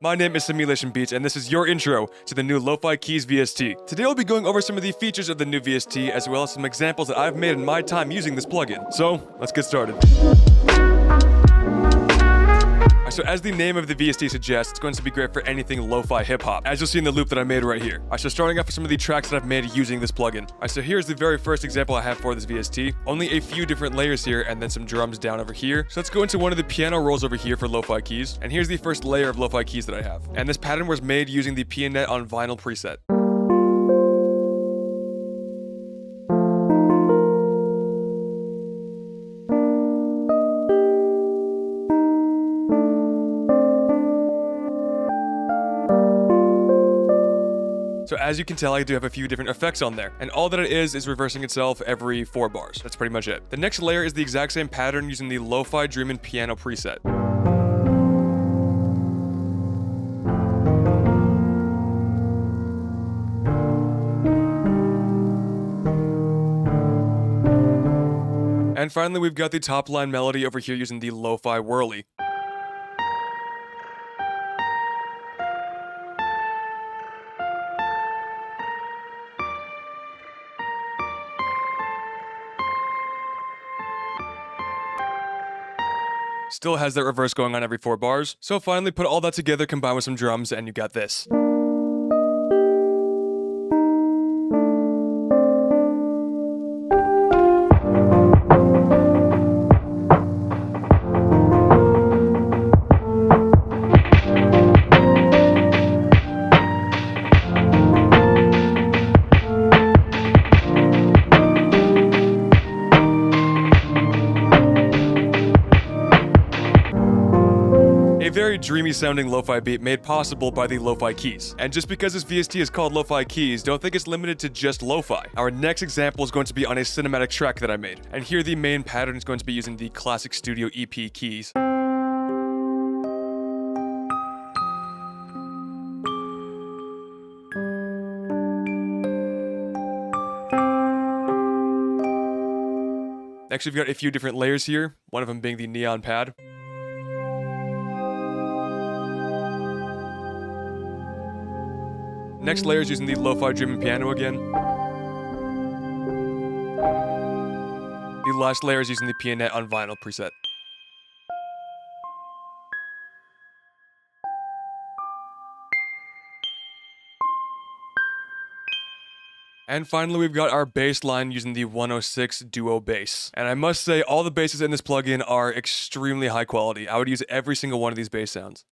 My name is Simulation Beats, and this is your intro to the new Lofi Keys VST. Today we'll be going over some of the features of the new VST, as well as some examples that I've made in my time using this plugin. So, let's get started. So as the name of the VST suggests, it's going to be great for anything lo-fi hip-hop, as you'll see in the loop that I made right here. So starting off with some of the tracks that I've made using this plugin. So here's the very first example I have for this VST. Only a few different layers here, and then some drums down over here. So let's go into one of the piano rolls over here for lo-fi keys. And here's the first layer of lo-fi keys that I have. And this pattern was made using the Pianet on vinyl preset. So as you can tell, I do have a few different effects on there, and all that it is reversing itself every 4 bars. That's pretty much it. The next layer is the exact same pattern using the Lo-Fi Dreamin' piano preset. And finally, we've got the top line melody over here using the Lo-Fi Whirly. Still has that reverse going on every 4 bars. So finally put all that together, combined with some drums, and you got this. A very dreamy sounding lo-fi beat made possible by the Lofi Keys. And just because this VST is called Lofi Keys, don't think it's limited to just lo-fi. Our next example is going to be on a cinematic track that I made. And here the main pattern is going to be using the classic studio EP keys. Next, we've got a few different layers here, one of them being the neon pad. Next layer is using the Lo-Fi Dreamin' piano again. The last layer is using the Pianet on vinyl preset. And finally, we've got our bass line using the 106 Duo bass. And I must say, all the basses in this plugin are extremely high quality. I would use every single one of these bass sounds.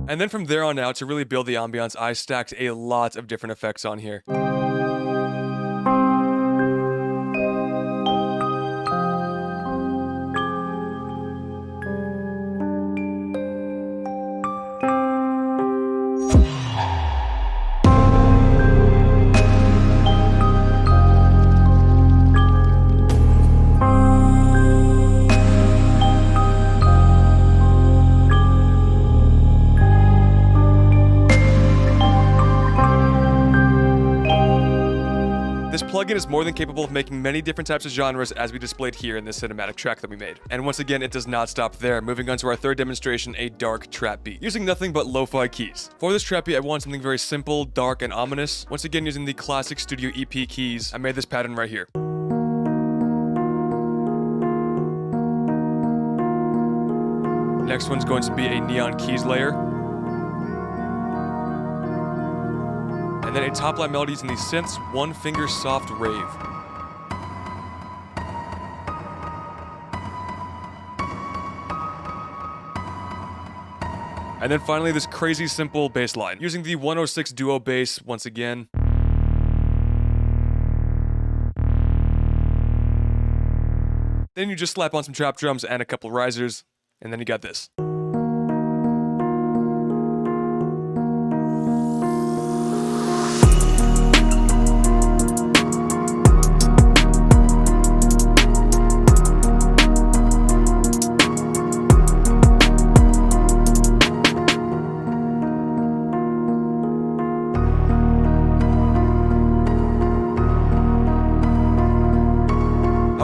And then from there on out, to really build the ambiance, I stacked a lot of different effects on here. This plugin is more than capable of making many different types of genres, as we displayed here in this cinematic track that we made. And once again, it does not stop there. Moving on to our third demonstration, a dark trap beat, using nothing but lo-fi keys. For this trap beat, I want something very simple, dark, and ominous. Once again, using the classic studio EP keys, I made this pattern right here. Next one's going to be a neon keys layer. And then a top line melody using the synths, One Finger Soft Rave. And then finally this crazy simple bass line, using the 106 Duo bass once again. Then you just slap on some trap drums and a couple risers, and then you got this.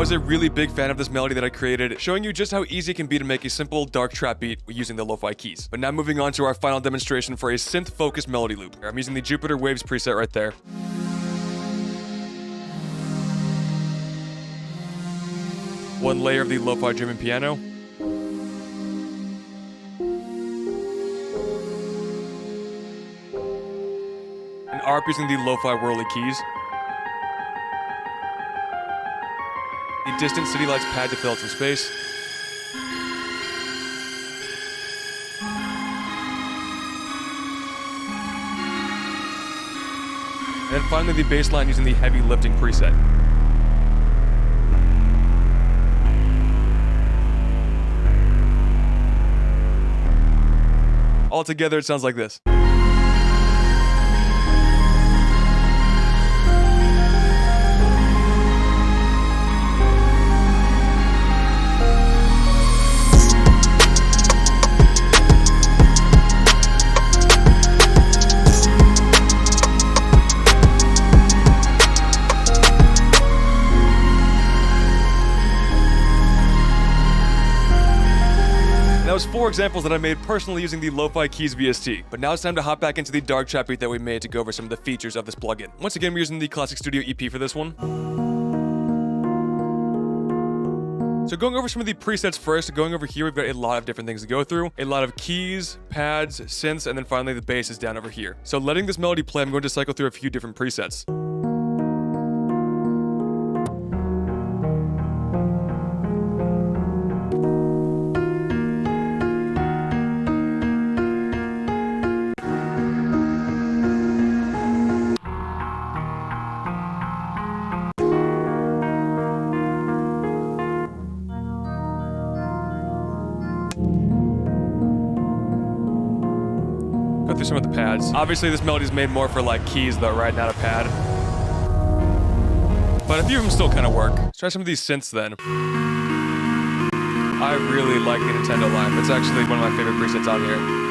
was a really big fan of this melody that I created, showing you just how easy it can be to make a simple dark trap beat using the lo-fi keys. But now moving on to our final demonstration for a synth-focused melody loop. I'm using the Jupiter Waves preset right there. One layer of the lo-fi German piano. An ARP using the lo-fi whirly keys. The distant city lights pad to fill out some space. And then finally the bass line using the heavy lifting preset. All together, it sounds like this. That was 4 examples that I made personally using the Lofi Keys VST. But now it's time to hop back into the dark trap beat that we made to go over some of the features of this plugin. Once again, we're using the Classic Studio EP for this one. So going over some of the presets first, going over here, we've got a lot of different things to go through. A lot of keys, pads, synths, and then finally the bass is down over here. So letting this melody play, I'm going to cycle through a few different presets. Go through some of the pads. Obviously, this melody's made more for like keys though, right? Not a pad. But a few of them still kind of work. Let's try some of these synths then. I really like the Nintendo line. It's actually one of my favorite presets on here.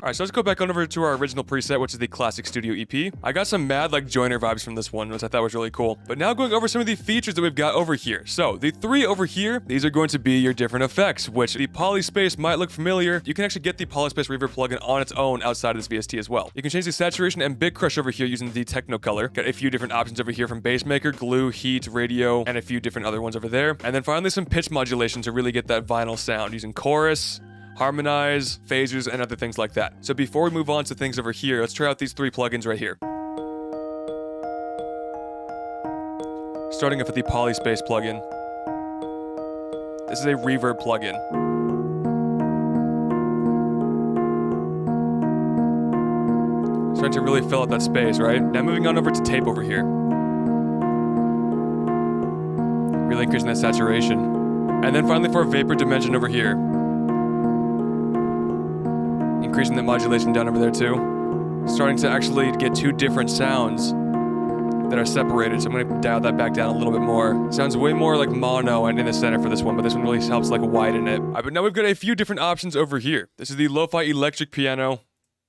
Alright, so let's go back on over to our original preset, which is the Classic Studio EP. I got some mad like joiner vibes from this one, which I thought was really cool. But now going over some of the features that we've got over here. So the 3 over here, these are going to be your different effects, which the polyspace might look familiar. You can actually get the polyspace reverb plugin on its own outside of this VST as well. You can change the saturation and bit crush over here using the techno color. Got a few different options over here from Bassmaker, Glue, Heat, Radio, and a few different other ones over there. And then finally some pitch modulation to really get that vinyl sound using chorus, harmonize, phasers, and other things like that. So before we move on to things over here, let's try out these 3 plugins right here. Starting off with the Polyspace plugin. This is a reverb plugin. Starting to really fill out that space, right? Now moving on over to tape over here. Really increasing that saturation. And then finally for vapor dimension over here. Increasing the modulation down over there too. Starting to actually get 2 different sounds that are separated, so I'm gonna dial that back down a little bit more. Sounds way more like mono and in the center for this one, but this one really helps like widen it. But now we've got a few different options over here. This is the Lo-Fi electric piano.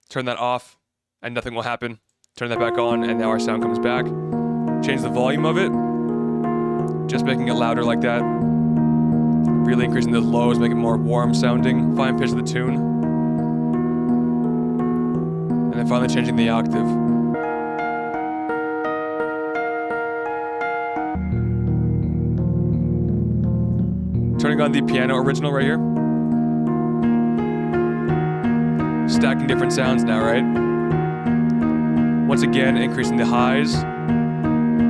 Turn that off and nothing will happen. Turn that back on and now our sound comes back. Change the volume of it. Just making it louder like that. Really increasing the lows, make it more warm sounding. Fine pitch of the tune. And then finally changing the octave. Turning on the piano original right here. Stacking different sounds now, right? Once again, increasing the highs.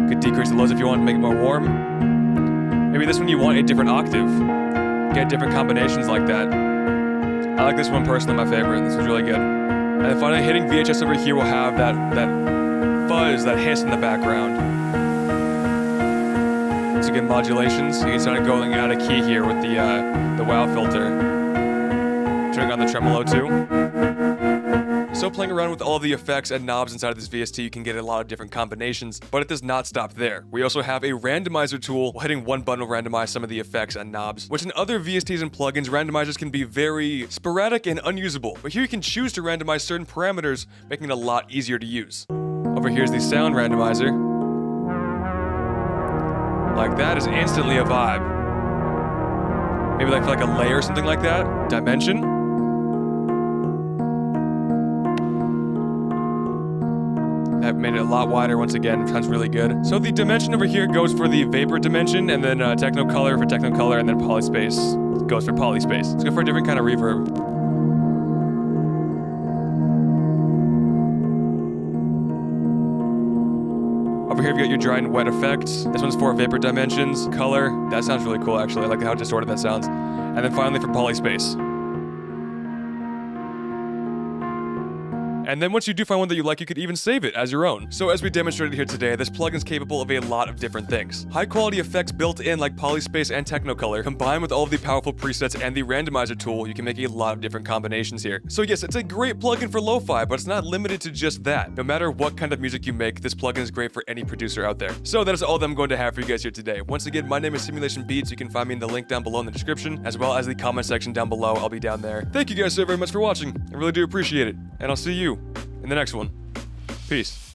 Could decrease the lows if you want to make it more warm. Maybe this one you want a different octave. Get different combinations like that. I like this one personally, my favorite. This is really good. And then finally hitting VHS over here will have that fuzz, that hiss in the background. So again, modulations. You can start going out of key here with the wow filter. Turning on the tremolo too. So playing around with all of the effects and knobs inside of this VST, you can get a lot of different combinations, but it does not stop there. We also have a randomizer tool. Hitting one button will randomize some of the effects and knobs, which in other VSTs and plugins, randomizers can be very sporadic and unusable. But here you can choose to randomize certain parameters, making it a lot easier to use. Over here is the sound randomizer. Like, that is instantly a vibe. Maybe like for like a layer or something like that. Dimension. That made it a lot wider once again. Sounds really good. So the dimension over here goes for the vapor dimension, and then Technicolor for Technicolor, and then Polyspace goes for Polyspace. Let's go for a different kind of reverb. Over here, we got your dry and wet effects. This one's for vapor dimensions, color. That sounds really cool, actually. I like how distorted that sounds. And then finally for Polyspace. And then once you do find one that you like, you could even save it as your own. So as we demonstrated here today, this plugin is capable of a lot of different things. High quality effects built in like Polyspace and Technicolor, combined with all of the powerful presets and the randomizer tool, you can make a lot of different combinations here. So yes, it's a great plugin for lo-fi, but it's not limited to just that. No matter what kind of music you make, this plugin is great for any producer out there. So that is all that I'm going to have for you guys here today. Once again, my name is Simulation Beats. You can find me in the link down below in the description, as well as the comment section down below. I'll be down there. Thank you guys so very much for watching. I really do appreciate it. And I'll see you in the next one. Peace.